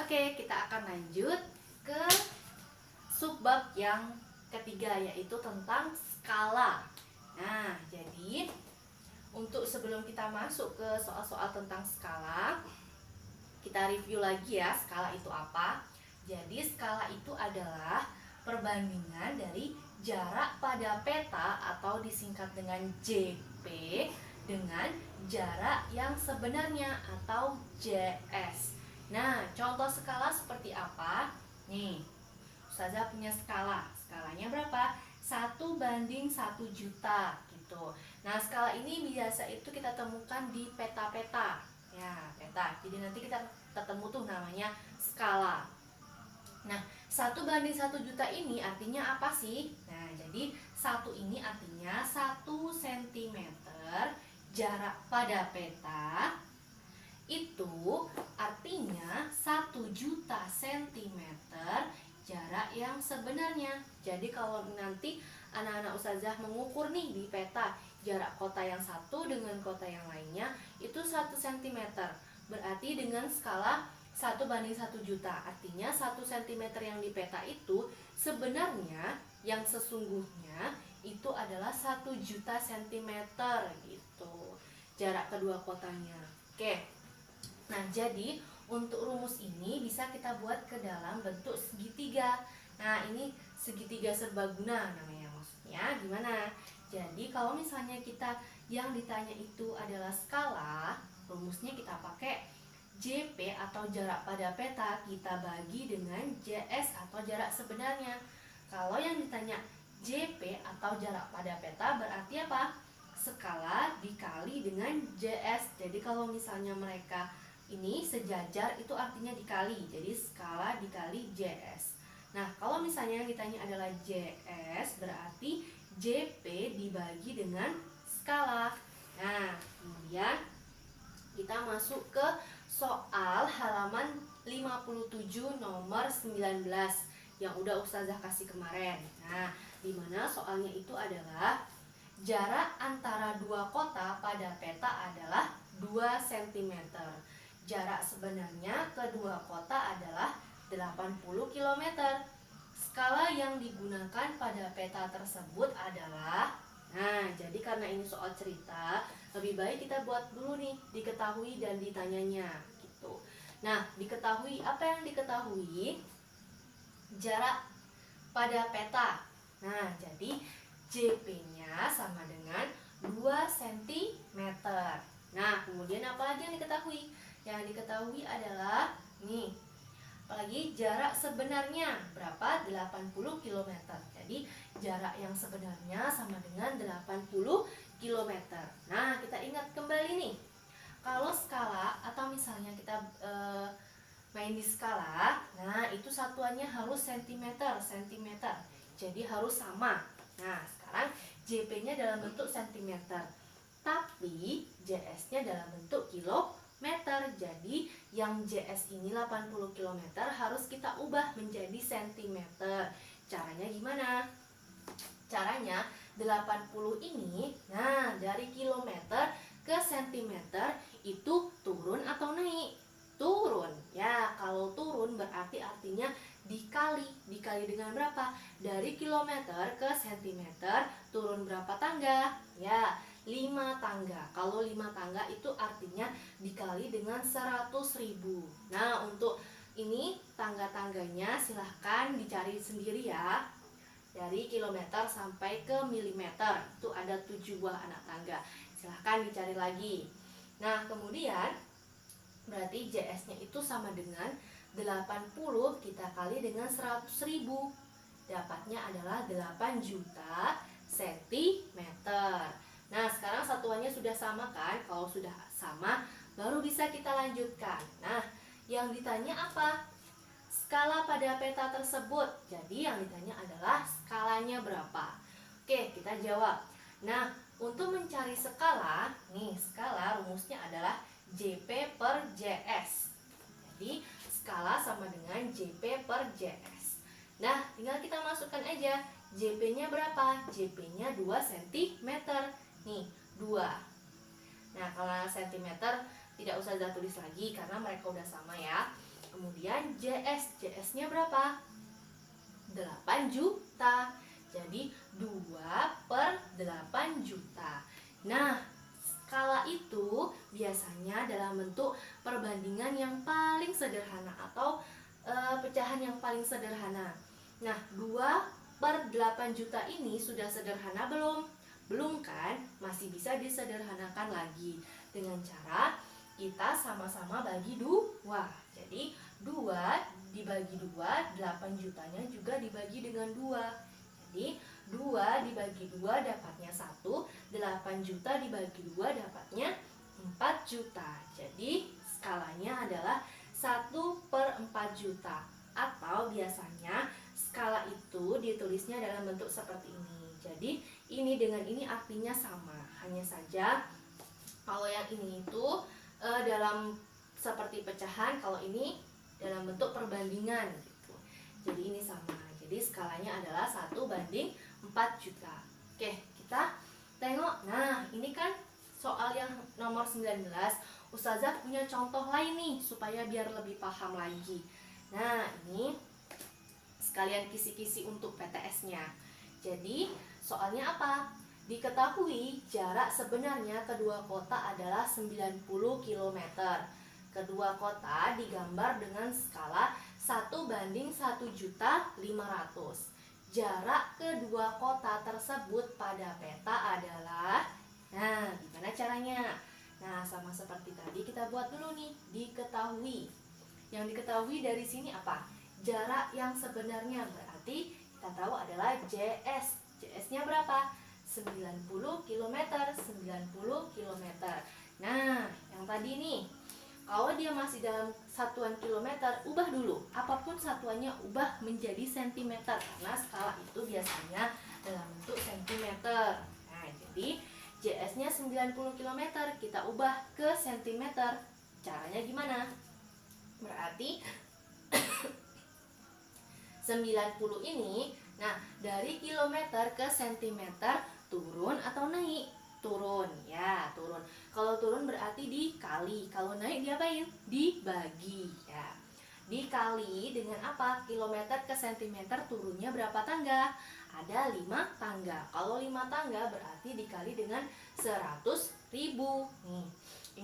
Oke, kita akan lanjut ke subbab yang ketiga, yaitu tentang skala. Nah, jadi untuk sebelum kita masuk ke soal-soal tentang skala, kita review lagi ya, skala itu apa. Jadi skala itu adalah perbandingan dari jarak pada peta atau disingkat dengan JP dengan jarak yang sebenarnya atau JS. Nah, contoh skala seperti apa? Nih, Ustazah punya skala. Skalanya berapa? 1:1 juta gitu. Nah, skala ini biasa itu kita temukan di peta-peta. Ya, peta. Jadi nanti kita ketemu tuh namanya skala. Nah, 1:1 juta ini artinya apa sih? Nah, jadi 1 ini artinya 1 cm jarak pada peta itu artinya 1 juta cm jarak yang sebenarnya. Jadi kalau nanti anak-anak ustazah mengukur nih di peta jarak kota yang satu dengan kota yang lainnya itu 1 cm. Berarti dengan skala 1:1 juta. Artinya 1 cm yang di peta itu sebenarnya yang sesungguhnya itu adalah 1 juta cm gitu. Jarak kedua kotanya. Oke. Nah, jadi untuk rumus ini bisa kita buat ke dalam bentuk segitiga. Nah, ini segitiga serbaguna namanya. Maksudnya gimana? Jadi kalau misalnya kita yang ditanya itu adalah skala, rumusnya kita pakai JP atau jarak pada peta kita bagi dengan JS atau jarak sebenarnya. Kalau yang ditanya JP atau jarak pada peta berarti apa? Skala dikali dengan JS. Jadi kalau misalnya mereka ini sejajar itu artinya dikali. Jadi skala dikali JS. Nah, kalau misalnya yang ditanya adalah JS berarti JP dibagi dengan skala. Nah, kemudian kita masuk ke soal halaman 57 nomor 19 yang udah ustazah kasih kemarin. Nah, dimana soalnya itu adalah jarak antara dua kota pada peta adalah 2 cm. Jarak sebenarnya kedua kota adalah 80 km. Skala yang digunakan pada peta tersebut adalah, nah, jadi karena ini soal cerita, lebih baik kita buat dulu nih, diketahui dan ditanyanya gitu. Nah, diketahui, apa yang diketahui? Jarak pada peta. Nah, jadi JP-nya sama dengan 2 cm. Nah, kemudian apa lagi yang diketahui? Yang diketahui adalah nih, apalagi jarak sebenarnya berapa? 80 km. Jadi jarak yang sebenarnya sama dengan 80 km. Nah, kita ingat kembali nih. Kalau skala atau misalnya kita main di skala, nah itu satuannya harus cm. Jadi harus sama. Nah, sekarang JP-nya dalam bentuk cm. Tapi JS-nya dalam bentuk kilometer. Jadi yang JS ini 80 km harus kita ubah menjadi cm. Caranya gimana? Caranya 80 ini, nah dari kilometer ke centimeter itu turun atau naik? Turun. Ya, kalau turun berarti artinya dikali. Dikali dengan berapa? Dari kilometer ke sentimeter turun berapa tangga? Ya, 5 tangga. Kalau 5 tangga itu artinya dikali dengan 100.000. Nah, untuk ini tangga-tangganya silahkan dicari sendiri ya. Dari kilometer sampai ke milimeter itu ada 7 buah anak tangga. Silahkan dicari lagi. Nah, kemudian berarti JS-nya itu sama dengan 80 kita kali dengan 100.000. Dapatnya adalah 8 juta cm. Nah, sekarang satuannya sudah sama kan? Kalau sudah sama, baru bisa kita lanjutkan. Nah, yang ditanya apa? Skala pada peta tersebut. Jadi yang ditanya adalah skalanya berapa. Oke, kita jawab. Nah, untuk mencari skala, nih skala rumusnya adalah JP per JS. Jadi skala sama dengan JP per JS. Nah, tinggal kita masukkan aja. JP-nya berapa? JP-nya 2 cm. Nih, 2. Nah, kalau cm tidak usah tulis lagi karena mereka udah sama ya. Kemudian JS. JS-nya berapa? 8 juta. Jadi 2/8 juta. Nah, skala itu biasanya dalam bentuk perbandingan yang paling sederhana atau pecahan yang paling sederhana. Nah, 2/8 juta ini sudah sederhana belum? Belum kan? Masih bisa disederhanakan lagi dengan cara kita sama-sama bagi 2. Jadi 2 dibagi 2, 8 jutanya juga dibagi dengan 2. Jadi 2 dibagi 2 dapatnya 1, 8 juta dibagi 2 dapatnya 4 juta. Jadi skalanya adalah 1/4 juta. Atau biasanya skala itu ditulisnya dalam bentuk seperti ini. Jadi ini dengan ini artinya sama. Hanya saja kalau yang ini itu dalam seperti pecahan, kalau ini dalam bentuk perbandingan gitu. Jadi ini sama. Jadi skalanya adalah 1/4 juta. Oke, kita tengok. Nah, ini kan soal yang nomor 19. Ustazah punya contoh lain nih supaya biar lebih paham lagi. Nah, ini sekalian kisi-kisi untuk PTS-nya. Jadi, soalnya apa? Diketahui jarak sebenarnya kedua kota adalah 90 km. Kedua kota digambar dengan skala 1/1.500.000. Jarak kedua kota tersebut pada peta adalah, nah, gimana caranya? Nah, sama seperti tadi kita buat dulu nih, diketahui. Yang diketahui dari sini apa? Jarak yang sebenarnya, berarti kita tahu adalah JS. JS-nya berapa? 90 km, 90 km. Nah, yang tadi nih, kalau dia masih dalam satuan kilometer, ubah dulu. Apapun satuannya, ubah menjadi sentimeter. Karena skala itu biasanya dalam bentuk sentimeter. Nah, jadi JS-nya 90 km, kita ubah ke sentimeter. Caranya gimana? Berarti 90 ini, nah, dari kilometer ke sentimeter turun atau naik? Turun, ya, turun. Kalau turun berarti dikali. Kalau naik diapain? Dibagi, ya. Dikali dengan apa? Kilometer ke sentimeter turunnya berapa tangga? Ada 5 tangga. Kalau 5 tangga berarti dikali dengan 100.000. Nih,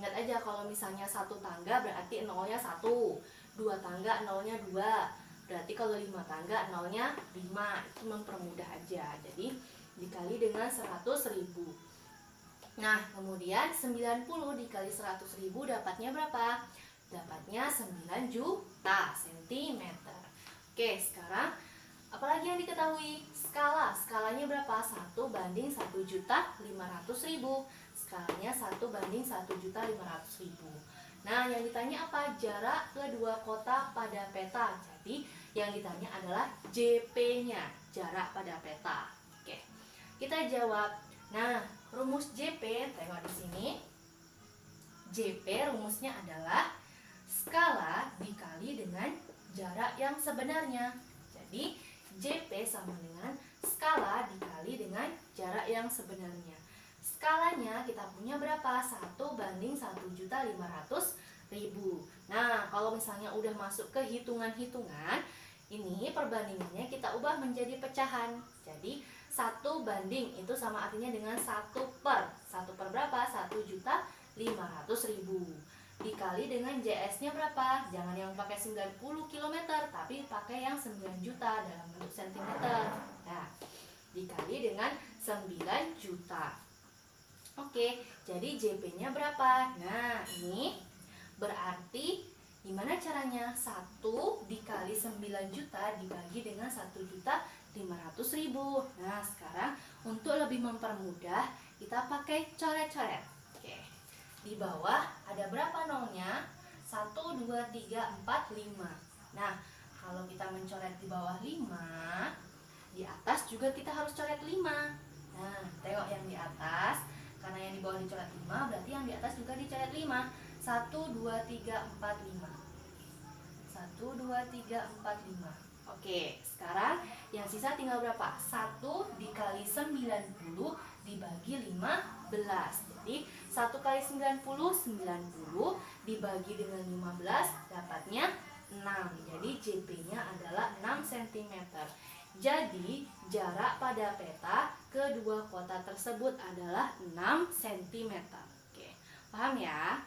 ingat aja kalau misalnya 1 tangga berarti nolnya 1. 2 tangga nolnya 2. Berarti kalau 5 tangga nolnya 5. Itu mempermudah aja. Jadi dikali dengan 100.000. Nah, kemudian 90 dikali 100.000 dapatnya berapa? Dapatnya 9 juta sentimeter. Oke, sekarang apalagi yang diketahui? Skala. Skalanya berapa? 1/1.500.000. Skalanya 1/1.500.000. Nah, yang ditanya apa? Jarak kedua kota pada peta. Jadi, yang ditanya adalah JP-nya, jarak pada peta. Oke, kita jawab. Nah, rumus JP, tengok di sini. JP rumusnya adalah skala dikali dengan jarak yang sebenarnya. Jadi, JP sama dengan skala dikali dengan jarak yang sebenarnya. Skalanya kita punya berapa? 1/1.500.000. Nah, kalau misalnya udah masuk ke hitungan-hitungan, ini perbandingannya kita ubah menjadi pecahan. Jadi 1 itu sama artinya dengan 1/. 1/. Berapa? 1.500.000. Dikali dengan JS-nya berapa? Jangan yang pakai 90 km, tapi pakai yang 9 juta dalam bentuk sentimeter. Nah, dikali dengan 9 juta. Oke, jadi JP-nya berapa? Nah, ini berarti gimana caranya? 1 dikali 9 juta dibagi dengan 1.500.000. Nah, sekarang untuk lebih mempermudah, kita pakai coret-coret. Oke, di bawah ada berapa nolnya? 1, 2, 3, 4, 5. Nah, kalau kita mencoret di bawah 5, di atas juga kita harus coret 5. Nah, tengok yang di atas. Karena yang di bawah dicoret 5, berarti yang di atas juga dicoret 5. 1, 2, 3, 4, 5. 1, 2, 3, 4, 5. Oke, sekarang yang sisa tinggal berapa? 1 dikali 90 dibagi 15. Jadi 1 kali 90, 90 dibagi dengan 15 dapatnya 6. Jadi JP-nya adalah 6 cm. Jadi jarak pada peta kedua kota tersebut adalah 6 cm. Oke, paham ya?